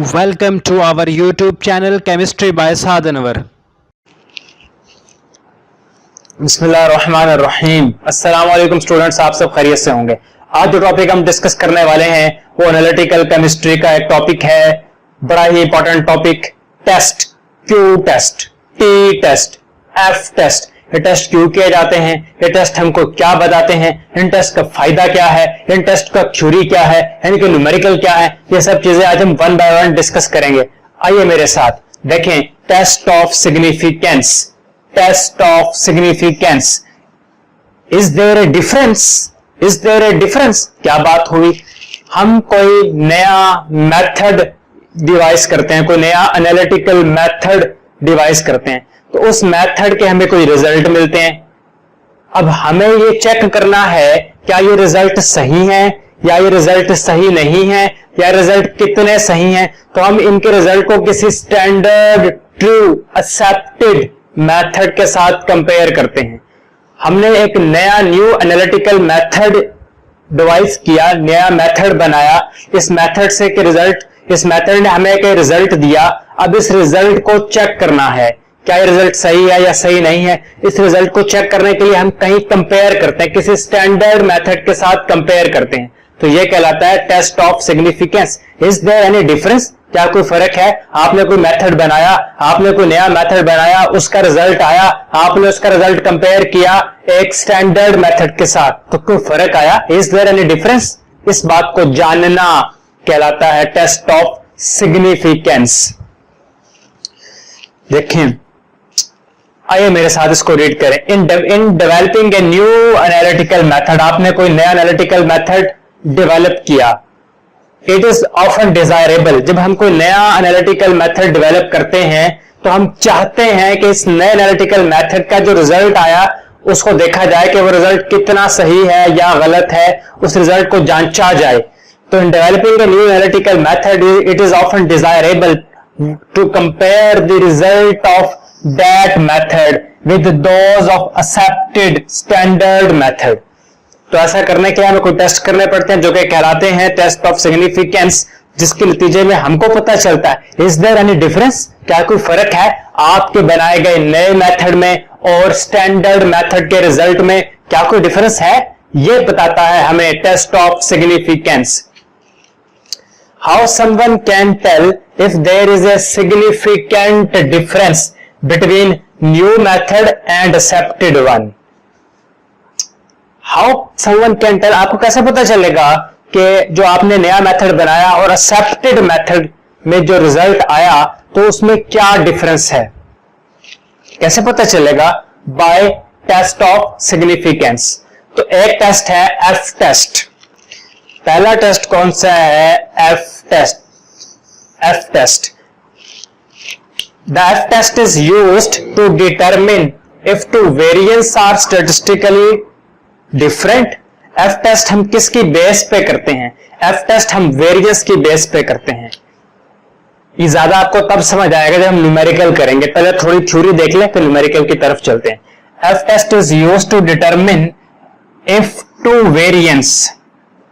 Welcome to our YouTube channel Chemistry by Saad Anwar. बिस्मिल्लाहिर्रहमानिर्रहीम। अस्सलाम वालेकुम स्टूडेंट्स, आप सब खैरियत से होंगे। आज जो टॉपिक हम डिस्कस करने वाले हैं वो एनालिटिकल केमिस्ट्री का एक टॉपिक है, बड़ा ही important topic, test. Q test, T test, F test. ये टेस्ट क्यों किए जाते हैं, ये टेस्ट हमको क्या बताते हैं, इन टेस्ट का फायदा क्या है, इन टेस्ट का थ्योरी क्या है, यानी कि न्यूमेरिकल क्या है, ये सब चीजें आज हम वन बाय वन डिस्कस करेंगे। आइए मेरे साथ देखें। Test of significance, test of significance. Is there a difference, is there a difference. क्या बात हुई, हम कोई नया मेथड डिवाइस करते हैं, कोई नया एनालिटिकल मेथड डिवाइस करते हैं, तो उस मेथड के हमें कोई रिजल्ट मिलते हैं। अब हमें ये चेक करना है क्या ये रिजल्ट सही है या ये रिजल्ट सही नहीं है, या रिजल्ट कितने सही हैं। तो हम इनके रिजल्ट को किसी स्टैंडर्ड ट्रू एक्सेप्टेड मेथड के साथ कंपेयर करते हैं। हमने एक नया न्यू एनालिटिकल मेथड डिवाइस किया, नया मेथड बनाया, इस मेथड से के रिजल्ट, इस मेथड ने हमें एक रिजल्ट दिया। अब इस रिजल्ट को चेक करना है क्या ये रिजल्ट सही है या सही नहीं है। इस रिजल्ट को चेक करने के लिए हम कहीं कंपेयर करते हैं, किसी स्टैंडर्ड मेथड के साथ कंपेयर करते हैं, तो ये कहलाता है test of significance. Is there any difference, क्या कोई फर्क है। आपने कोई मेथड बनाया, आपने कोई नया मेथड बनाया, उसका रिजल्ट आया, आपने उसका रिजल्ट कंपेयर किया एक स्टैंडर्ड मेथड के साथ, तो कोई फर्क आया। इज देयर एनी डिफरेंस, इस बात को जानना कहलाता है टेस्ट ऑफ सिग्निफिकेंस। देखें, आइए मेरे साथ इसको रीड करें। इन developing a new analytical method, आपने कोई नया एनालिटिकल मेथड डेवलप किया। इट इज ऑफन डिजायरेबल, जब हम कोई नया एनालिटिकल मेथड डेवलप करते हैं तो हम चाहते हैं कि इस नए एनालिटिकल मेथड का जो रिजल्ट आया उसको देखा जाए कि वो रिजल्ट कितना सही है या गलत है, उस रिजल्ट को जांचा जाए। तो in developing a new analytical method it is often desirable to compare the result of that method with those of accepted standard method। तो ऐसा करने के लिए हमें कोई टेस्ट करने पड़ते हैं जो कि कहलाते हैं टेस्ट ऑफ सिग्निफिकेंस, जिसके नतीजे में हमको पता चलता है इज देयर एनी डिफरेंस, क्या कोई फर्क है आपके बनाए गए नए मेथड में और स्टैंडर्ड मेथड के रिजल्ट में, क्या कोई डिफरेंस है। यह बताता है हमें test of significance. How someone can tell if there is a significant difference between new method and accepted one? How someone can tell, आपको कैसे पता चलेगा कि जो आपने नया मेथड बनाया और एक्सेप्टेड मेथड में जो रिजल्ट आया तो उसमें क्या डिफरेंस है, कैसे पता चलेगा। By test of significance. तो एक टेस्ट है एफ टेस्ट। पहला टेस्ट कौन सा है, F test. F test, the F test is used to determine if two variants are statistically different। F test हम किसकी बेस पे करते हैं, F test हम वेरिएंस की बेस पे करते हैं। ये ज्यादा आपको तब समझ आएगा जब हम न्यूमेरिकल करेंगे, पहले थोड़ी थ्योरी देख लें फिर न्यूमेरिकल की तरफ चलते हैं। F test is used to determine if two variants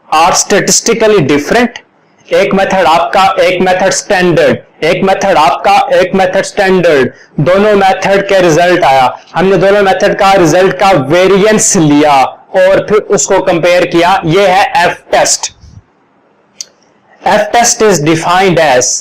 are statistically different। एक मेथड आपका, एक मेथड स्टैंडर्ड, एक मेथड आपका, एक मेथड स्टैंडर्ड, दोनों मेथड के रिजल्ट आया, हमने दोनों मेथड का रिजल्ट का वेरिएंस लिया और फिर उसको कंपेयर किया, यह है F test. F test is defined as,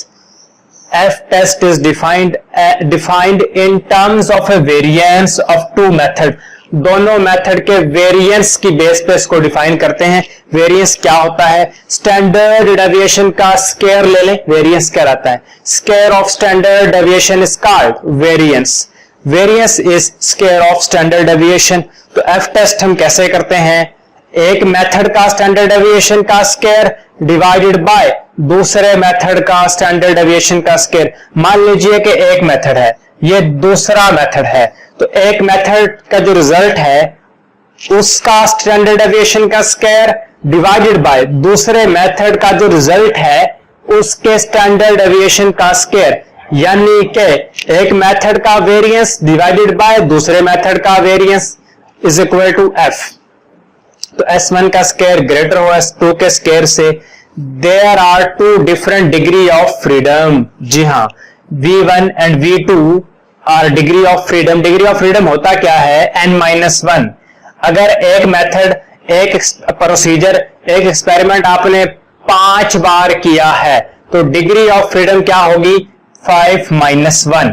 F test is defined in terms of a variance of two method. दोनों मेथड के वेरिएंस की बेस पे इसको डिफाइन करते हैं। वेरिएंस क्या होता है, स्टैंडर्ड डेविएशन का स्क्वायर ले लें, वेरिएंस क्या रहता है, square of standard deviation is called variance. Variance is square of standard deviation. तो एफ टेस्ट हम कैसे करते हैं, एक मेथड का स्टैंडर्ड डेविएशन का स्क्वायर डिवाइडेड बाय दूसरे मेथड का स्टैंडर्ड डेविएशन का स्क्वायर। मान लीजिए कि एक मेथड है, ये दूसरा मेथड है, तो एक मेथड का जो रिजल्ट है उसका स्टैंडर्ड डेविएशन का स्क्वायर डिवाइडेड बाय दूसरे मेथड का जो रिजल्ट है उसके स्टैंडर्ड डेविएशन का स्क्वायर, यानी कि एक मेथड का वेरिएंस डिवाइडेड बाय दूसरे मेथड का variance is equal to F. तो S1 का स्क्वायर ग्रेटर हो S2 के स्क्वायर से, there are two different degree of freedom. जी हाँ, V1 and V2 are degree of freedom. Degree of freedom होता क्या है? n-1। अगर एक मेथड, एक प्रोसीजर, एक एक्सपेरिमेंट आपने 5 बार किया है तो डिग्री ऑफ फ्रीडम क्या होगी? 5-1।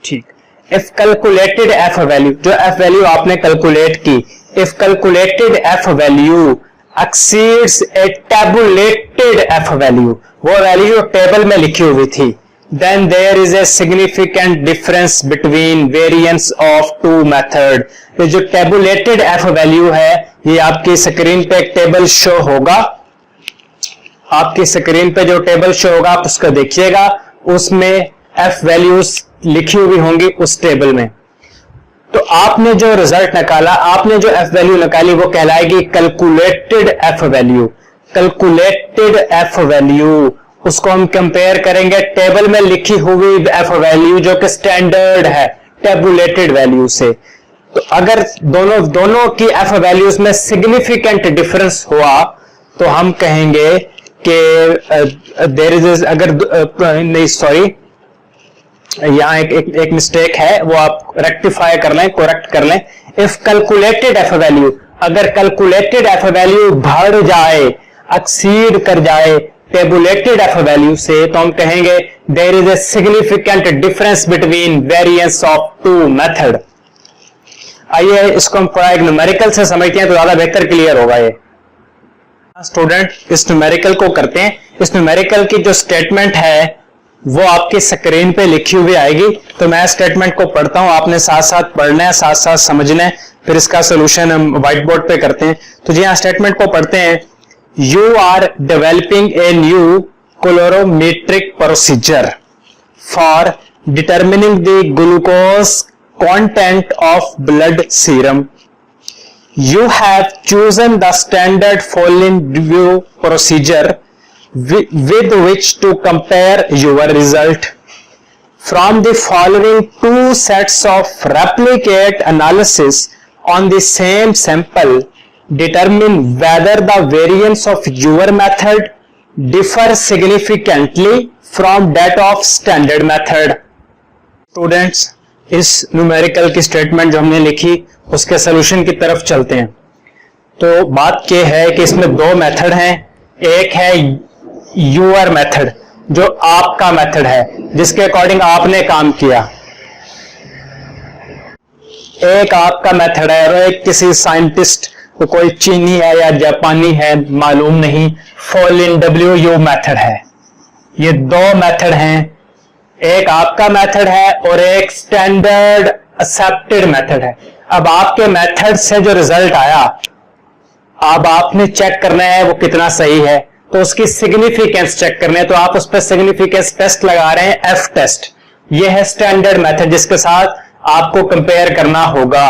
ठीक। इफ कैलकुलेटेड एफ वैल्यू, जो एफ वैल्यू आपने कैलकुलेट की, if calculated F value exceeds A tabulated F value, वो वैल्यू जो टेबल में लिखी हुई थी, then there is a significant difference between variance of two method। ये जो टेबुलेटेड एफ वैल्यू है, ये आपकी स्क्रीन पे एक टेबल शो होगा, आपकी स्क्रीन पे जो टेबल शो होगा आप उसको देखिएगा, उसमें एफ वैल्यूज लिखी हुई होंगी उस टेबल में। तो आपने जो रिजल्ट निकाला, आपने जो एफ वैल्यू निकाली, वो कहलाएगी calculated F value. Calculated F value, उसको हम कंपेयर करेंगे टेबल में लिखी हुई एफ वैल्यू जो कि स्टैंडर्ड है टेबुलेटेड वैल्यू से। तो अगर दोनों की एफ वैल्यूज में सिग्निफिकेंट डिफरेंस हुआ तो हम कहेंगे कि देयर इज, अगर नहीं सॉरी, यहां एक मिस्टेक है, वो आप रेक्टिफाई कर लें, करेक्ट कर लें। इफ कैलकुलेटेड एफ वैल्यू, अगर कैलकुलेटेड एफ वैल्यू बढ़ जाए, एक्सीड कर जाए टेबुलेटेड एफ वैल्यू से, तो हम कहेंगे there is a significant difference between variance of two method. आइए इसको हम थोड़ा एक न्यूमेरिकल से समझते हैं तो ज्यादा बेहतर क्लियर होगा। ये स्टूडेंट इस न्यूमेरिकल को करते हैं। इस न्यूमेरिकल की जो स्टेटमेंट है वो आपकी स्क्रीन पे लिखी हुई आएगी, तो मैं स्टेटमेंट को पढ़ता हूं, आपने साथ साथ पढ़ना है, साथ साथ समझना है, फिर इसका सोल्यूशन हम व्हाइट बोर्ड पे करते हैं। तो जी हाँ, स्टेटमेंट को पढ़ते हैं। You are developing a new colorimetric procedure for determining the glucose content of blood serum. You have chosen the standard Folliot procedure with which to compare your result. From the following two sets of replicate analysis on the same sample, determine whether the variance of your method differ significantly from that of standard method। Students, इस numerical की statement जो हमने लिखी उसके solution की तरफ चलते हैं। तो बात यह है कि इसमें दो मेथड हैं। एक है यूर मेथड, जो आपका मेथड है, जिसके अकॉर्डिंग आपने काम किया। एक आपका मेथड है और एक किसी साइंटिस्ट, तो कोई चीनी है या जापानी है मालूम नहीं, फॉलिन WU मेथड है। ये दो मेथड हैं, एक आपका मेथड है और एक स्टैंडर्ड एक्सेप्टेड मेथड है। अब आपके मेथड से जो रिजल्ट आया, अब आपने चेक करना है वो कितना सही है, तो उसकी सिग्निफिकेंस चेक करने है। तो आप उस पर सिग्निफिकेंस टेस्ट लगा रहे हैं, एफ टेस्ट। ये है स्टैंडर्ड मेथड जिसके साथ आपको कंपेयर करना होगा।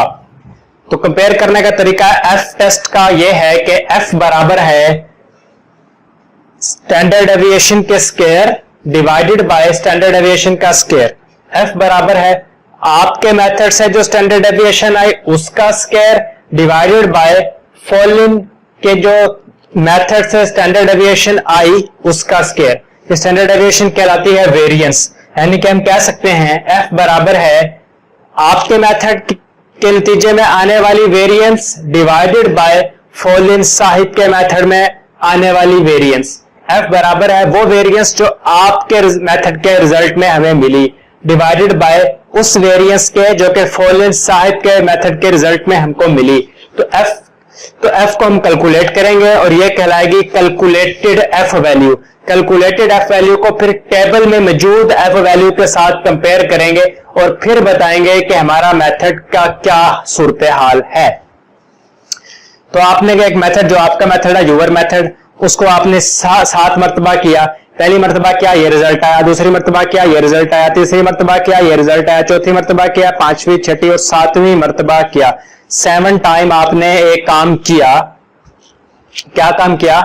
तो कंपेयर करने का तरीका एफ टेस्ट का यह है कि एफ बराबर है स्टैंडर्ड डेविएशन के square divided by standard deviation का स्क्वायर। एफ बराबर है आपके मेथड से जो स्टैंडर्ड डेविएशन आई उसका स्क्वायर डिवाइडेड बाय फॉलिन के जो मेथड से स्टैंडर्ड डेविएशन आई उसका स्क्वायर। स्टैंडर्ड डेविएशन कहलाती है वेरिएंस, यानी कि हम कह सकते हैं एफ बराबर है आपके मेथड के नतीजे में आने वाली variance divided bye fallen Sahib के मेथड में आने वाली वेरिएंस। एफ बराबर है वो वेरिएंस जो आपके मेथड के रिजल्ट में हमें मिली, डिवाइडेड बाय उस वेरिएंस के जो कि फॉलिन साहिब के मेथड के रिजल्ट में हमको मिली। तो एफ को हम कैलकुलेट करेंगे और ये कहलाएगी calculated F value. Calculated F value को फिर टेबल में मौजूद एफ वैल्यू के साथ कंपेयर करेंगे और फिर बताएंगे कि हमारा मेथड का क्या सूरत हाल है। तो आपने एक मेथड जो आपका मेथड है यूवर मेथड, उसको आपने 7 मरतबा किया। पहली मरतबा किया ये रिजल्ट आया, दूसरी मरतबा किया ये रिजल्ट आया, तीसरी मरतबा किया ये रिजल्ट आया, चौथी मरतबा किया, 5वीं 6वीं और 7वीं मरतबा किया। 7 टाइम आपने एक काम किया। क्या काम किया?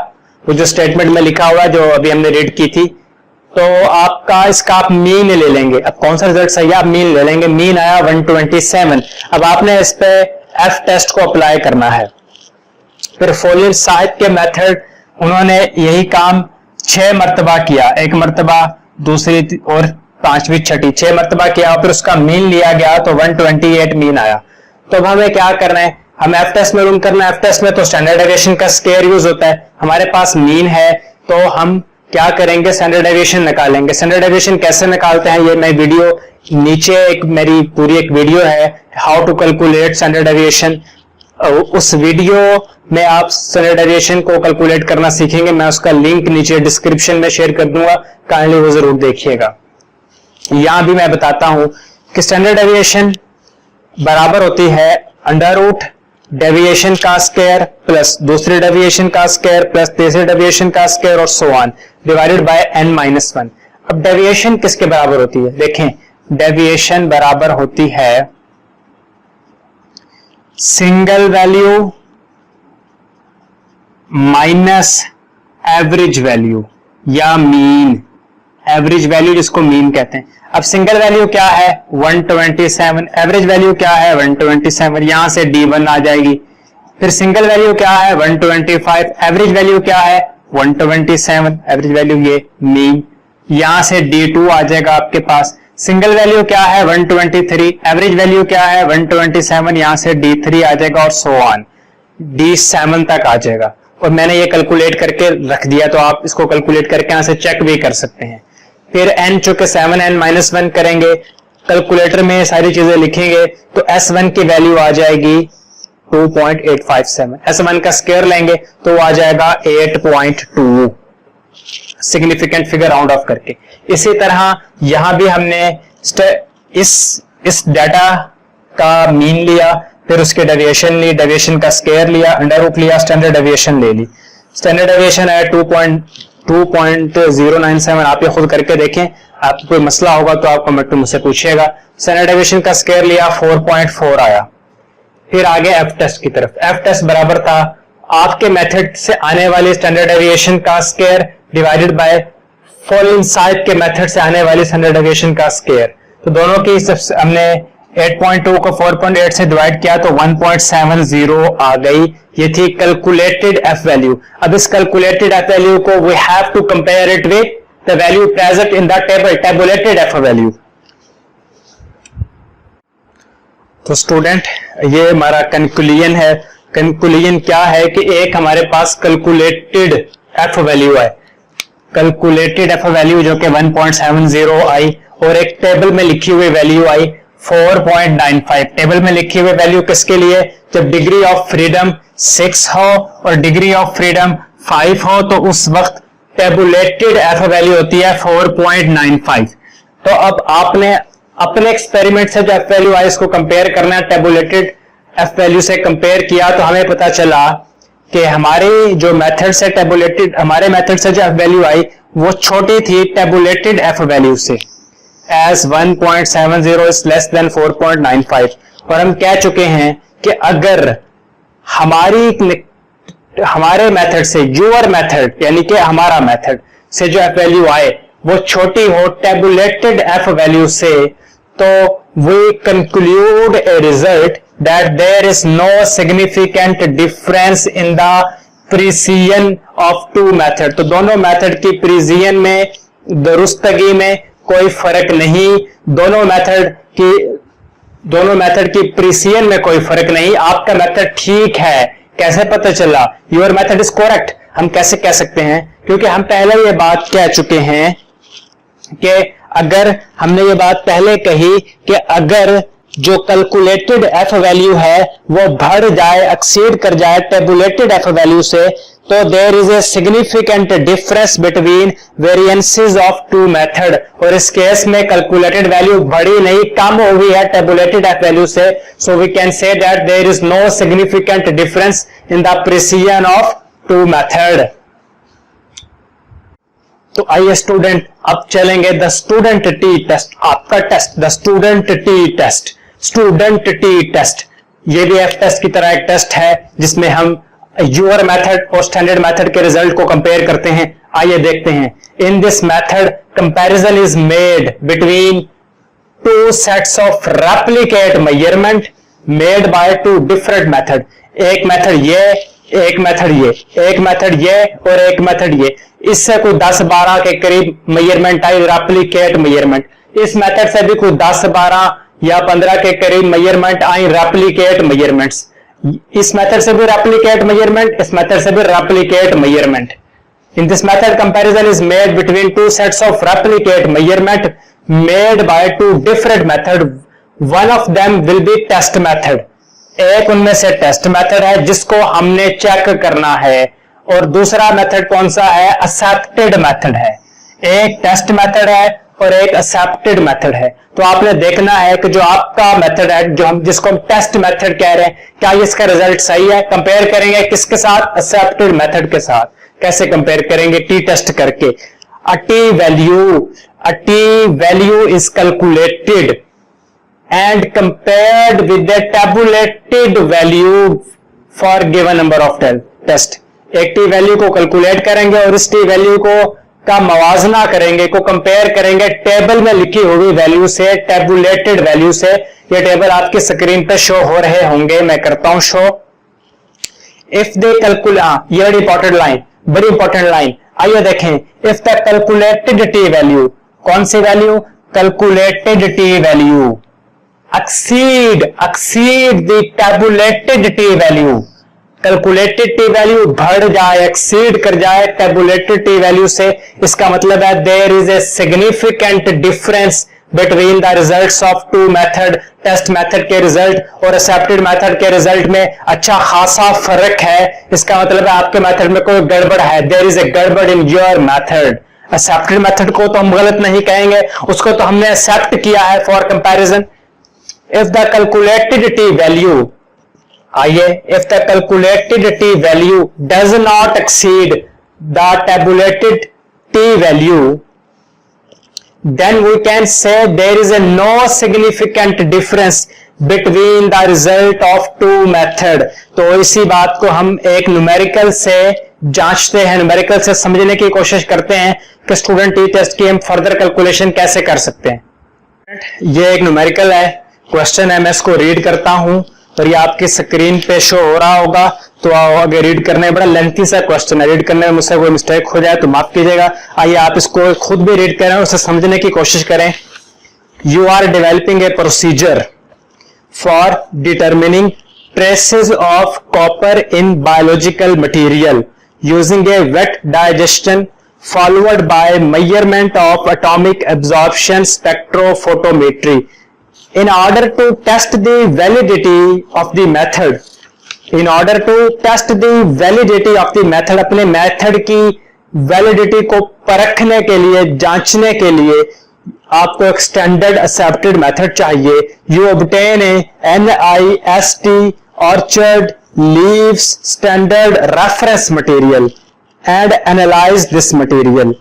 वो जो स्टेटमेंट में लिखा हुआ जो अभी हमने रीड की थी, तो आपका इसका आप मीन ले लेंगे। अब कौन सा रिजल्ट सही है आप मीन ले लेंगे। मीन आया 127। अब आपने इस पे एफ टेस्ट को अप्लाई करना है। फिर फॉलिन साहिब के मेथड उन्होंने यही काम 6 मरतबा किया, एक मरतबा, दूसरी और पांचवी छठी, 6 मरतबा किया, फिर उसका मीन लिया गया तो 128 मीन आया। तो अब हमें क्या करना है, हमें एफ टेस्ट में रूम करना है। एफ टेस्ट में तो स्टैंडर्ड डेविएशन का स्क्वायर यूज होता है, हमारे पास मीन है तो हम क्या करेंगे, स्टैंडर्ड डेविएशन निकालेंगे। स्टैंडर्ड डेविएशन कैसे निकालते हैं, ये मैं वीडियो नीचे मेरी पूरी एक वीडियो है, how to calculate standard deviation. उस वीडियो में आप स्टैंडर्ड डेविएशन को कैलकुलेट करना सीखेंगे, मैं उसका लिंक नीचे डिस्क्रिप्शन में शेयर कर दूंगा, काइंडली वो जरूर देखिएगा। यहां भी मैं बताता हूं कि स्टैंडर्ड डेविएशन बराबर होती है अंडर रूट डेविएशन का स्क्वायर प्लस दूसरे डेविएशन का स्क्वायर प्लस तीसरे डेविएशन का स्क्वायर और so on divided by n-1। अब डेविएशन किसके बराबर होती है, देखें, डेविएशन बराबर होती है single value minus average value या मीन, एवरेज वैल्यू जिसको मीन कहते हैं। अब सिंगल वैल्यू क्या है 127, एवरेज वैल्यू क्या है 127, यहां से D1 आ जाएगी। फिर सिंगल वैल्यू क्या है 125, एवरेज वैल्यू क्या है 127, एवरेज वैल्यू ये मीन, यहां से D2 आ जाएगा आपके पास। सिंगल वैल्यू क्या है 123, एवरेज वैल्यू क्या है 127, यहां से D3 आ जाएगा और सो ऑन D7 तक आ जाएगा। और मैंने ये कैलकुलेट करके रख दिया, तो आप इसको कैलकुलेट करके यहां से चेक भी कर सकते हैं। फिर n चूंकि 7n-1 करेंगे, कैलकुलेटर में सारी चीजें लिखेंगे तो S1 की वैल्यू आ जाएगी 2.857, S1 का स्क्वायर लेंगे तो आ जाएगा 8.2, सिग्निफिकेंट फिगर राउंड ऑफ करके। इसी तरह यहां भी हमने इस डाटा का मीन लिया, फिर उसके डेविएशन ली, डेविएशन का स्क्वायर लिया, अंडर रूट लिया, स्टैंडर्ड डेविएशन ले ली। स्टैंडर्ड डेविएशन है 2.097, आप ये खुद करके देखें, आपको कोई मसला होगा तो आप कमेंट में मुझसे पूछिएगा। स्टैंडर्ड डेविएशन का स्क्वायर लिया 4.4 आया। फिर आगे एफ टेस्ट की तरफ, एफ टेस्ट बराबर था आपके मेथड से आने वाली स्टैंडर्ड डेविएशन का square divided by following side के मेथड से आने वाली स्टैंडर्ड डेविएशन का स्क्वायर। तो दोनों की हमने 8.2 को 4.8 से डिवाइड किया तो 1.70 आ गई, ये थी कैलकुलेटेड एफ वैल्यू। अब इस कैलकुलेटेड एफ वैल्यू को we have to compare it with the value present in the table, tabulated F value. तो स्टूडेंट, ये हमारा कंक्लूजन है। कंक्लूजन क्या है कि एक हमारे पास कैलकुलेटेड एफ वैल्यू है, कैलकुलेटेड एफ वैल्यू जो कि 1.70 आई, और एक टेबल में लिखी हुई वैल्यू आई 4.95। टेबल में लिखी हुई वैल्यू किसके लिए, जब डिग्री ऑफ फ्रीडम 6 हो और डिग्री ऑफ फ्रीडम 5 हो तो उस वक्त टेबुलेटेड एफ वैल्यू होती है 4.95। तो अब आपने अपने एक्सपेरिमेंट से जो एफ वैल्यू आई इसको कंपेयर करना है, टेबुलेटेड एफ वैल्यू से कंपेयर किया तो हमें पता चला कि हमारे जो मेथड से टेबुलेटेड, हमारे मेथड से जो एफ वैल्यू आई वो छोटी थी टेबुलेटेड एफ वैल्यू से, as 1.70 is less than 4.95। और हम कह चुके हैं कि अगर हमारे मेथड से, योर मेथड यानी कि हमारा मेथड से जो एफ वैल्यू आए वो छोटी हो टेबुलेटेड एफ वैल्यू से, तो we conclude a result that there is no significant difference in the precision of two method. तो दोनों मेथड की प्रिसीजन में, दुरुस्तगी में कोई फर्क नहीं, दोनों मेथड की प्रिसीजन में कोई फर्क नहीं, आपका मेथड ठीक है। कैसे पता चला योर मेथड इज करेक्ट, हम कैसे कह सकते हैं, क्योंकि हम पहले ये बात कह चुके हैं कि अगर हमने ये बात पहले कही कि अगर जो कैलकुलेटेड एफ वैल्यू है वो बढ़ जाए, एक्सीड कर जाए टेबुलेटेड एफ वैल्यू से, तो there is a significant difference between variances of two method. और इस केस में कैलकुलेटेड वैल्यू बढ़ी नहीं, कम हो गई है टेबुलेटेड एफ वैल्यू से, so we can say that there is no significant difference in the precision of two method. तो आइए स्टूडेंट, अब चलेंगे द स्टूडेंट टी टेस्ट, आपका test the student t test. Student t test ये भी F test की तरह एक टेस्ट है जिसमें हम योर मेथड और स्टैंडर्ड मेथड के रिजल्ट को कंपेयर करते हैं। आइए देखते हैं। In this method comparison is made between two sets of replicate measurement made by two different method. एक मेथड ये एक मेथड ये और एक मेथड ये, इससे कोई 10-12 के करीब मेजरमेंट आई, रेप्लिकेट मेजरमेंट। इस मेथड से भी कोई 10-12 या 15 के करीब मेजरमेंट आई, रेप्लिकेट मेजरमेंट्स। इस मेथड से भी रेप्लिकेट मेजरमेंट, इस मेथड से भी replicate measurement. In this method, comparison is made between two sets of replicate measurement made by two different method. One of them will be test method. एक उनमें से test method है जिसको हमने check करना है, और दूसरा मेथड कौन सा है? एक्सेप्टेड मेथड है। एक टेस्ट मेथड है और एक एक्सेप्टेड मेथड है। तो आपने देखना है कि जो आपका मेथड है, जो हम जिसको हम टेस्ट मेथड कह रहे हैं, क्या इसका रिजल्ट सही है? कंपेयर करेंगे किसके साथ? एक्सेप्टेड मेथड के साथ। कैसे कंपेयर करेंगे? टी टेस्ट करके। A T value is calculated and compared with the tabulated value for given number of test. एक टी वैल्यू को कैलकुलेट करेंगे और इस टी वैल्यू को का मवाजना करेंगे, को कंपेयर करेंगे टेबल में लिखी हुई वैल्यू से, टेबुलेटेड वैल्यू से। ये टेबल आपकी स्क्रीन पे शो हो रहे होंगे, मैं करता हूं शो। इफ दे कैलकुलेट, ये इंपॉर्टेंट लाइन, बड़ी इंपॉर्टेंट लाइन, आइए देखें। If the calculated T value, कौन सी वैल्यू? Calculated T value exceed the tabulated t value, calculated T value बढ़ जाए, एक्सीड कर जाए टेबुलेटेड टी वैल्यू से, इसका मतलब है there is a significant difference between the results of two method. Test method के रिजल्ट और एक्सेप्टेड मेथड के रिजल्ट में अच्छा खासा फर्क है। इसका मतलब है आपके मेथड में कोई गड़बड़ है, देयर इज ए गड़बड़ in your method. Accepted method को तो हम गलत नहीं कहेंगे, उसको तो हमने एक्सेप्ट किया है for comparison. If the calculated T value, आइए, if the calculated T value does not exceed the tabulated T value, then we can say there is a no significant difference between the result of two method। तो इसी बात को हम एक numerical से जांचते हैं, न्यूमेरिकल से समझने की कोशिश करते हैं कि स्टूडेंट टी टेस्ट की हम फर्दर कैलकुलेशन कैसे कर सकते हैं। ये एक न्यूमेरिकल है, क्वेश्चन है, मैं इसको रीड करता हूं और ये आपकी स्क्रीन पे शो हो रहा होगा। तो आगे रीड करने में बड़ा लेंथी सा क्वेश्चन है, रीड करने में मुझसे कोई मिस्टेक हो जाए तो माफ कीजिएगा। आइए आप इसको खुद भी रीड करें, उसे समझने की कोशिश करें। You are developing a procedure for determining traces of copper in biological material using a wet digestion followed by measurement of atomic absorption spectrophotometry in order to test the validity of the method, in order to test the validity of the method, अपने method की validity को परखने के लिए, जांचने के लिए आपको एक स्टैंडर्ड एक्सेप्टेड मेथड चाहिए। You obtain a NIST orchard leaves standard reference material and analyse this material.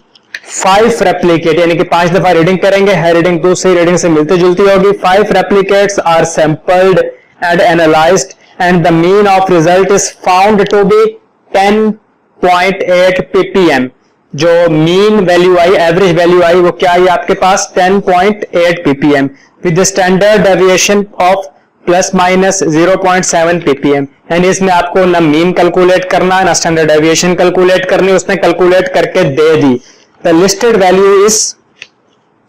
5 replicate, यानी कि 5 दफा रीडिंग करेंगे, है रीडिंग दूसरी रीडिंग से मिलती जुलती होगी। 5 replicates are sampled and analysed and the mean of result is found to be 10.8 ppm। जो मीन वैल्यू आई, एवरेज वैल्यू आई, वो क्या आई आपके पास? 10.8 ppm with standard deviation of plus minus 0.7 ppm। यानी इसमें आपको ना मीन कैलकुलेट करना है ना स्टैंडर्ड डेविएशन कैलकुलेट करनी, उसने कैलकुलेट करके दे दी। The listed value is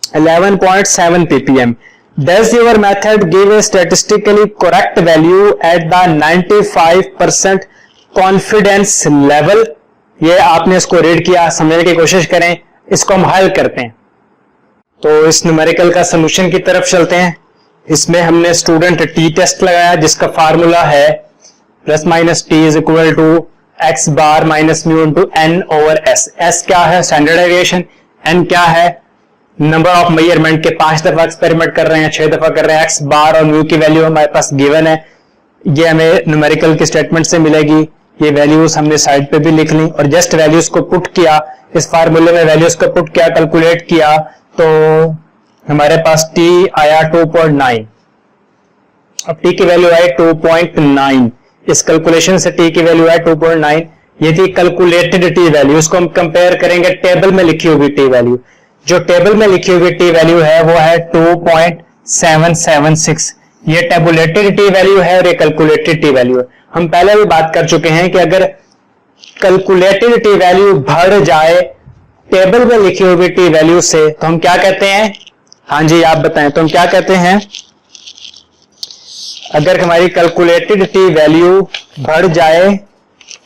11.7 ppm. Does your method give a statistically correct value at the 95% confidence level? ये आपने इसको रीड किया, समझने की कोशिश करें, इसको हम हल करते हैं। तो इस न्यूमेरिकल का सॉल्यूशन की तरफ चलते हैं। इसमें हमने स्टूडेंट टी टेस्ट लगाया जिसका फार्मूला है plus minus t is equal to x bar minus mu into n over s. S क्या है? Standard deviation. एन क्या है? नंबर ऑफ मेजरमेंट के 5 दफा एक्सपेरिमेंट कर रहे हैं, 6 दफा कर रहे हैं। एक्स बार और म्यू की वैल्यू हमारे पास गिवन है, ये हमें न्यूमेरिकल की स्टेटमेंट से मिलेगी। ये वैल्यूज हमने साइड पे भी लिख ली और जस्ट वैल्यूज को पुट किया, इस फार्मूले में वैल्यूज को पुट किया, कैलकुलेट किया, तो हमारे पास टी आया 2.9। अब टी की वैल्यू आई 2.9, इस कैलकुलेशन से टी की वैल्यू है 2.9। ये थी कैलकुलेटेड टी वैल्यू, इसको हम कंपेयर करेंगे टेबल में लिखी हुई टी वैल्यू। जो टेबल में लिखी हुई टी वैल्यू है वो है 2.776, ये टेबुलेटेड टी वैल्यू है और ये कैलकुलेटेड टी वैल्यू है। हम पहले भी बात कर चुके हैं कि अगर कैलकुलेटेड टी वैल्यू बढ़ जाए टेबल में लिखी हुई टी वैल्यू से तो हम क्या कहते हैं? हाँ जी आप बताएं, तो हम क्या कहते हैं? अगर हमारी कैलकुलेटेड टी वैल्यू बढ़ जाए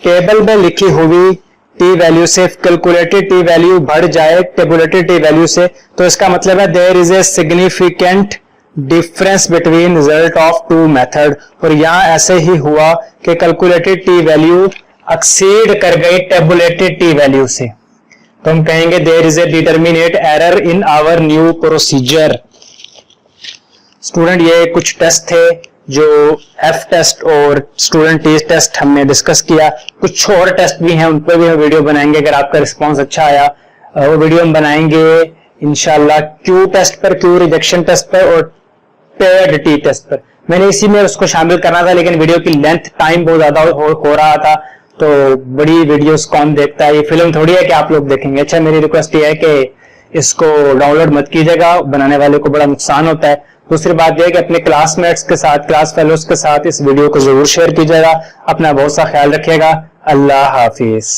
टेबल में लिखी हुई टी वैल्यू से, कैलकुलेटेड टी वैल्यू बढ़ जाए टेबुलेटेड टी वैल्यू से, तो इसका मतलब है there is a significant difference between result of two method. और यहां ऐसे ही हुआ कि कैलकुलेटेड टी वैल्यू एक्सीड कर गई टेबुलेटेड टी वैल्यू से, तो हम कहेंगे there is a determinate error in our new procedure. Student ये कुछ टेस्ट थे जो एफ टेस्ट और स्टूडेंट टेस्ट हमने डिस्कस किया। कुछ और टेस्ट भी हैं, उन पर भी हम वीडियो बनाएंगे। अगर आपका रिस्पांस अच्छा आया वो वीडियो हम बनाएंगे इंशाल्लाह क्यू टेस्ट पर, क्यू रिजेक्शन टेस्ट पर और पेयर्ड टी टेस्ट पर। मैंने इसी में उसको शामिल करना था लेकिन वीडियो की लेंथ टाइम बहुत ज्यादा हो रहा था, तो बड़ी वीडियोस कौन देखता है, ये फिल्म थोड़ी है कि आप लोग देखेंगे। अच्छा मेरी रिक्वेस्ट ये है कि इसको डाउनलोड मत कीजिएगा, बनाने वाले को बड़ा नुकसान होता है। दूसरी बात यह है कि अपने क्लासमेट्स के साथ, क्लास फेलोज के साथ इस वीडियो को जरूर शेयर कीजिएगा। अपना बहुत सा ख्याल रखिएगा। अल्लाह हाफिज।